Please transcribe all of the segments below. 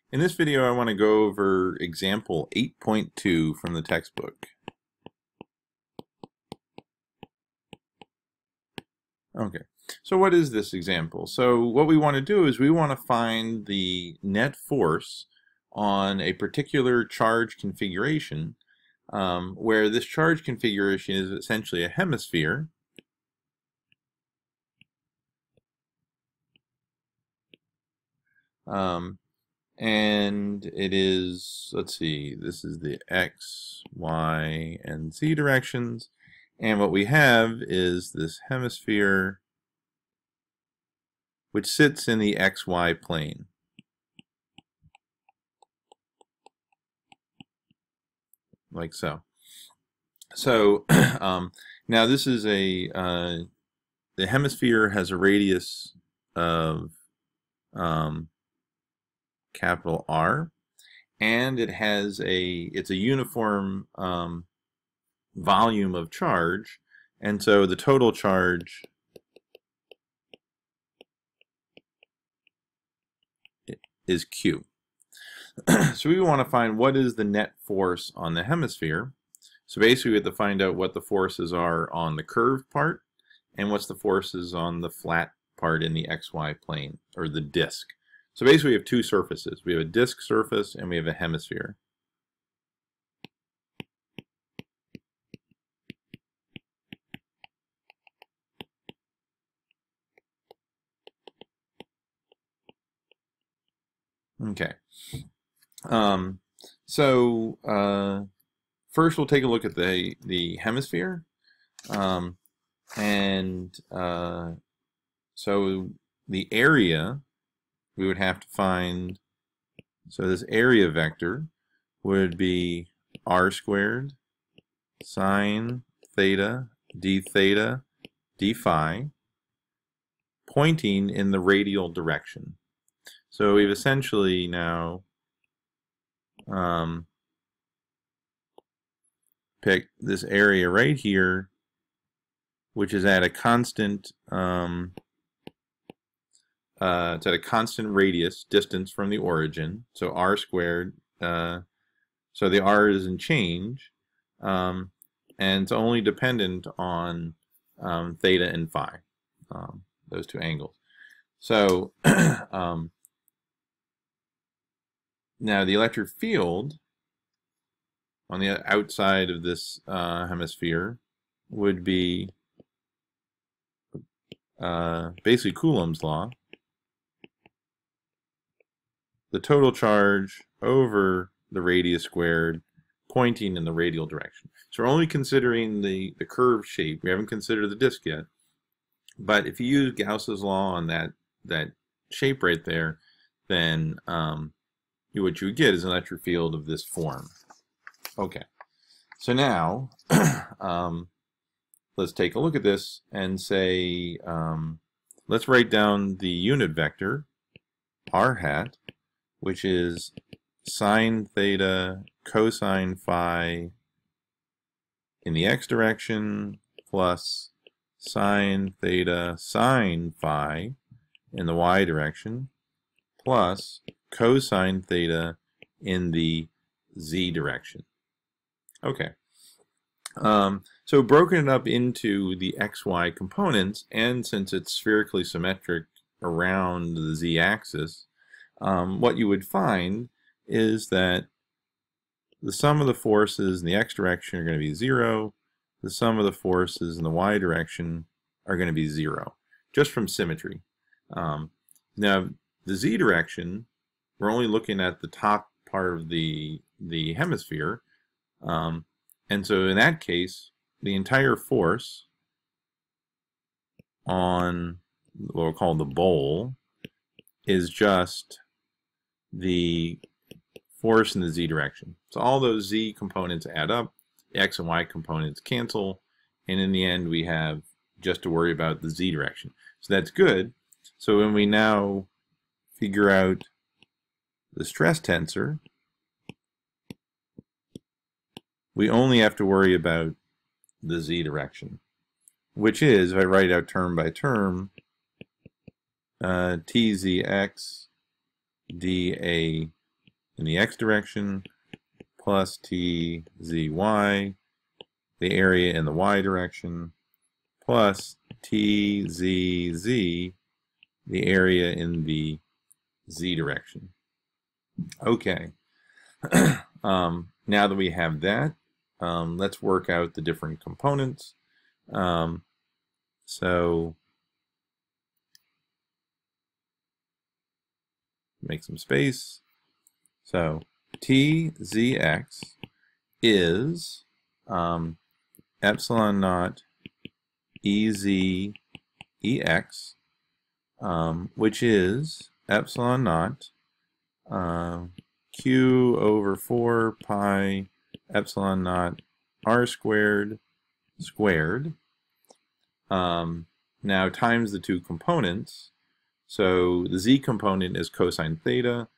In this video, I want to go over example 8.2 from the textbook. Okay, so what is this example? So what we want to do is we want to find the net force on a particular charge configuration where this charge configuration is essentially a hemisphere. And it is, let's see, this is the X, Y, and Z directions. And what we have is this hemisphere which sits in the XY plane. Like so. So now this is the hemisphere has a radius of capital R, and it's a uniform volume of charge, and so the total charge is Q. So we want to find what is the net force on the hemisphere. So basically we have to find out what the forces are on the curved part and what's the forces on the flat part in the XY plane, or the disk. So basically we have two surfaces. We have a disk surface and we have a hemisphere. Okay. First we'll take a look at the hemisphere. So the area we would have to find, so this area vector would be r squared sine theta d phi pointing in the radial direction. So we've essentially now picked this area right here, which is at a constant it's at a constant radius distance from the origin, so r squared, so the r doesn't change, and it's only dependent on theta and phi, those two angles. So now the electric field on the outside of this hemisphere would be basically Coulomb's law. The total charge over the radius squared pointing in the radial direction. So we're only considering the curved shape. We haven't considered the disk yet. But if you use Gauss's law on that shape right there, then what you would get is an electric field of this form. Okay. So now let's take a look at this and say, let's write down the unit vector, r hat, which is sine theta cosine phi in the x direction plus sine theta sine phi in the y direction plus cosine theta in the z direction. Okay. So broken it up into the xy components, and since it's spherically symmetric around the z-axis, what you would find is that the sum of the forces in the x direction are going to be 0. The sum of the forces in the y direction are going to be 0, just from symmetry. Now, the z direction, we're only looking at the top part of the hemisphere, and so in that case, the entire force on what we'll call the bowl is just the force in the z direction. So all those z components add up, the x and y components cancel, and in the end we have just to worry about the z direction. So that's good. So when we now figure out the stress tensor, we only have to worry about the z direction, which is, if I write out term by term, tzx dA in the x direction, plus t z y, the area in the y direction, plus t z z, the area in the z direction. Okay. Now that we have that, let's work out the different components. So make some space. So tzx is epsilon naught ez ex, which is epsilon naught q over 4 pi epsilon naught r squared squared. Now times the two components. So the z component is cosine theta.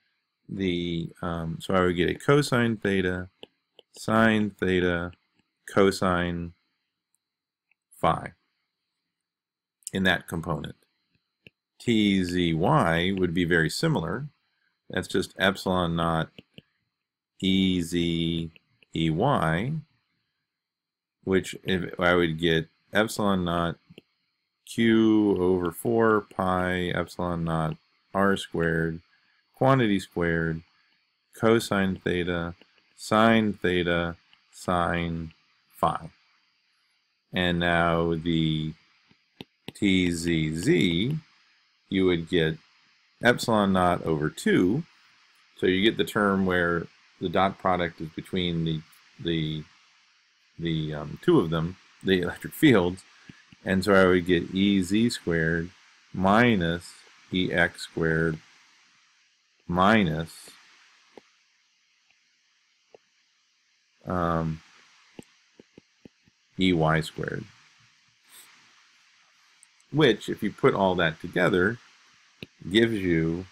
So I would get a cosine theta, sine theta, cosine phi in that component. Tzy would be very similar. That's just epsilon naught ez ey, which if I would get epsilon naught q over 4 pi epsilon naught r squared, quantity squared, cosine theta, sine phi. And now the tzz, you would get epsilon naught over 2. So you get the term where the dot product is between the two of them, the electric fields. And so I would get ez squared minus ex squared minus ey squared, which, if you put all that together, gives you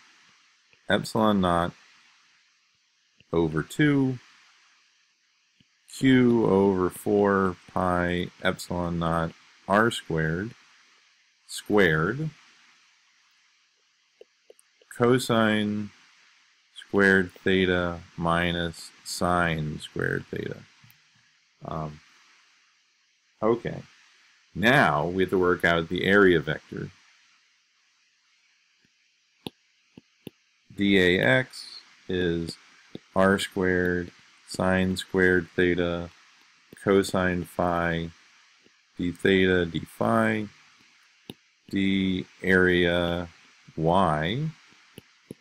epsilon naught over 2 q over 4 pi epsilon naught r squared squared cosine squared theta minus sine squared theta. Okay, now we have to work out the area vector. Dax is r squared sine squared theta cosine phi d theta d phi. The area y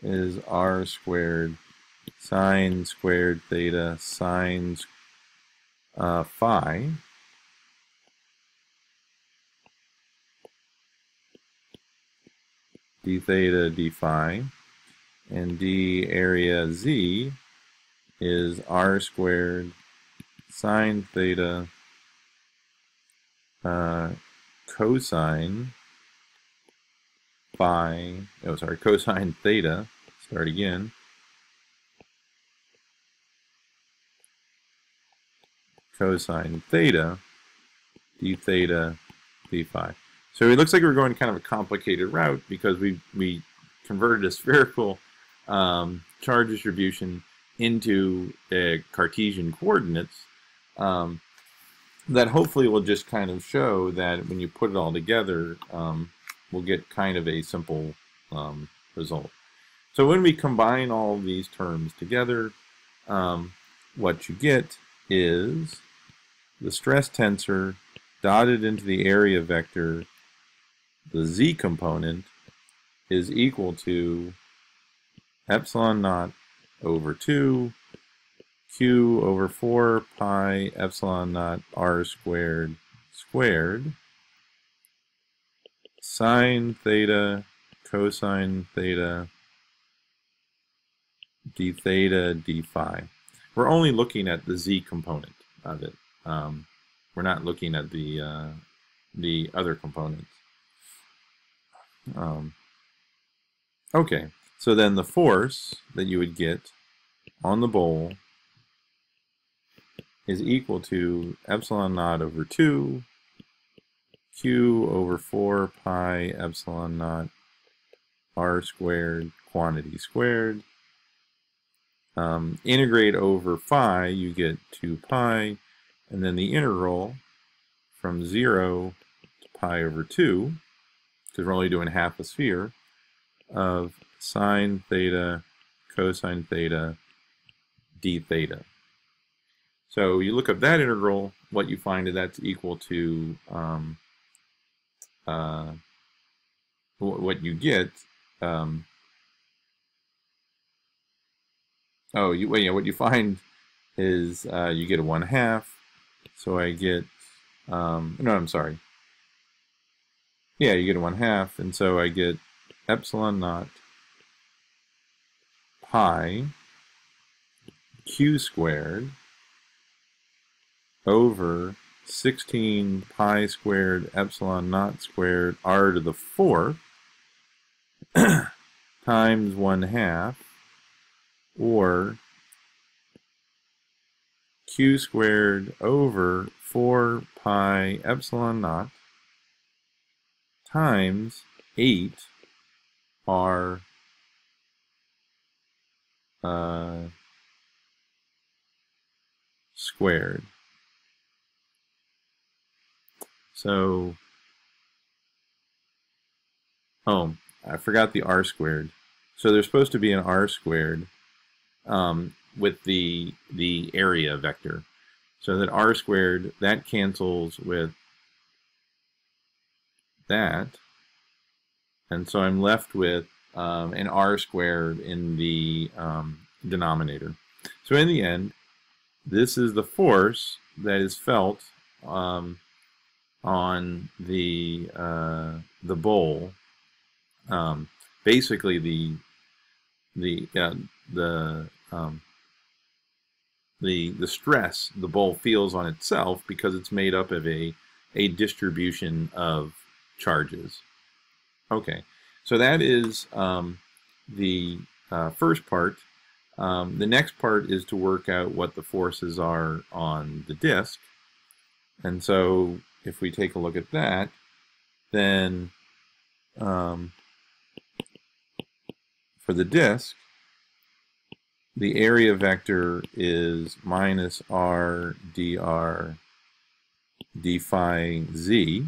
is r squared sine squared theta sine phi d theta d phi, and d area z is r squared sine theta cosine phi, cosine theta, start again, cosine theta d theta d phi. So it looks like we're going kind of a complicated route because we converted a spherical charge distribution into Cartesian coordinates that hopefully will just kind of show that when you put it all together, we'll get kind of a simple result. So when we combine all these terms together, what you get is the stress tensor dotted into the area vector, the z component, is equal to epsilon naught over 2 q over 4 pi epsilon naught r squared squared sine theta cosine theta d theta d phi. We're only looking at the z component of it. We're not looking at the other components. Okay, so then the force that you would get on the bowl is equal to epsilon naught over 2 q over 4 pi epsilon naught r squared quantity squared integrate over phi, you get 2 pi, and then the integral from 0 to pi over 2, because we're only doing half a sphere, of sine theta cosine theta d theta. So you look up that integral, what you find is that's equal to what you get. What you find is you get a 1/2. So I get no, I'm sorry. Yeah, you get a 1/2, and so I get epsilon naught pi q squared over 16 pi squared epsilon naught squared r to the 4th times 1/2, or q squared over 4 pi epsilon naught times 8 r squared. So, I forgot the r squared. So there's supposed to be an r squared with the area vector. So that r squared, that cancels with that. And so I'm left with an r squared in the denominator. So in the end, this is the force that is felt on the bowl. Basically, the stress the bowl feels on itself because it's made up of a distribution of charges. Okay, so that is the first part. The next part is to work out what the forces are on the disk. And so if we take a look at that, then for the disk, the area vector is minus r dr d phi z.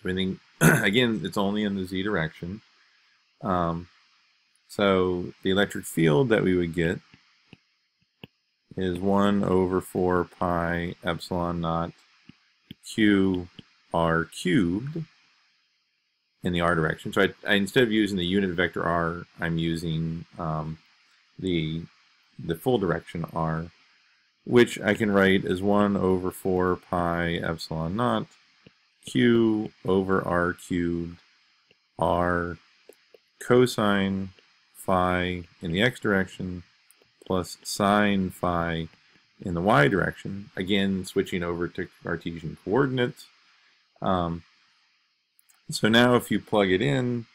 Everything, again, it's only in the z direction. So the electric field that we would get is 1 over 4 pi epsilon naught q r cubed in the r direction. So I instead of using the unit vector r, I'm using the full direction r, which I can write as 1 over 4 pi epsilon naught q over r cubed r cosine phi in the x direction plus sine phi in the y direction, again switching over to Cartesian coordinates. So now if you plug it in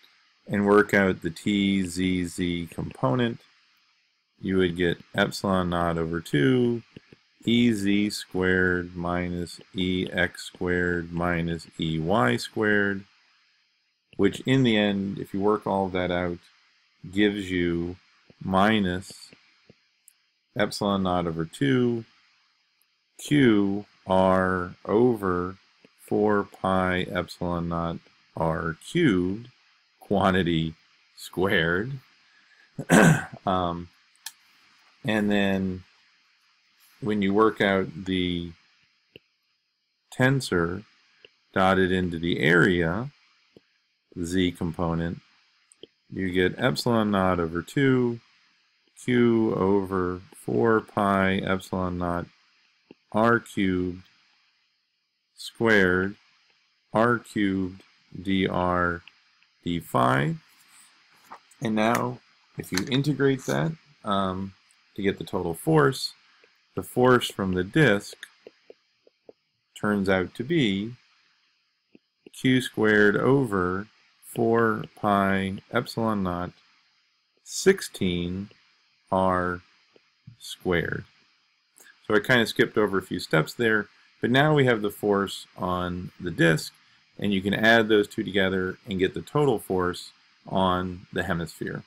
and work out the t, z, z component, you would get epsilon naught over 2 ez squared minus ex squared minus ey squared, which in the end, if you work all of that out, gives you minus epsilon naught over 2 q r over 4 pi epsilon naught r cubed quantity squared. And then when you work out the tensor dotted into the area, z component, you get epsilon naught over 2 q over 4 pi epsilon naught r cubed squared r cubed dr d phi. And now if you integrate that to get the total force, the force from the disk turns out to be q squared over 4 pi epsilon naught 16 r squared. So I kind of skipped over a few steps there, but now we have the force on the disk, and you can add those two together and get the total force on the hemisphere.